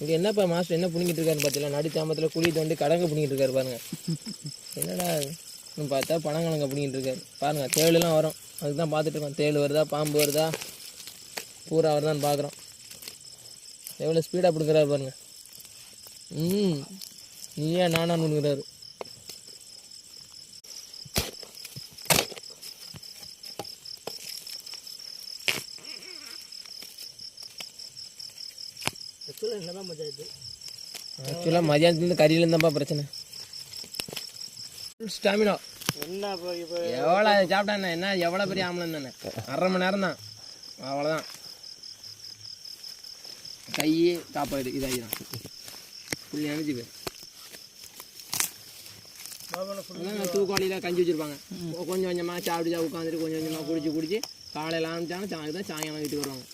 இங்கே என்னப்பா மாஸ்டர் என்ன பிடிங்கிட்டு இருக்காருன்னு பார்த்தீங்களா? நடு சாமத்தில் குழி தோண்டி கடங்க பிடிங்கிட்டு இருக்காரு பாருங்க. என்னடா இன்னும் பார்த்தா பனங்கிழங்க பிடிங்கிட்டு இருக்காரு பாருங்க. தேளுலாம் வரும், அதுக்கு தான் பார்த்துட்டு இருக்கோம். தேள் வருதா, பாம்பு வருதா, பூரா வருதான்னு பார்க்குறோம். எவ்வளோ ஸ்பீடாக பிடிக்கிறாரு பாருங்க. நீயா நானான்னு பிடிக்கிறாரு. என்னதான் மஜா இது. ஆக்சுவலாக மதியானத்துலேருந்து கறியிலேருந்தாப்பா பிரச்சனை. ஸ்டாமினா என்ன இப்போ எவ்வளோ சாப்பிட்டா என்ன எவ்வளோ பெரிய ஆம்பளம் தானே. 1/2 மணி நேரம் தான், அவ்வளோதான். கை சாப்பாடு இதாகிடும் புள்ளி அனுப்பிச்சு போய் தூக்குவாளியில் கஞ்சி வச்சுருப்பாங்க. கொஞ்சம் கொஞ்சமாக சாப்பிட்டு உட்காந்துட்டு கொஞ்சம் கொஞ்சமாக குடிச்சு காலையில் ஆரம்பிச்சாலும் அதுதான் சாயங்காலம் வீட்டுக்கு வருவாங்க.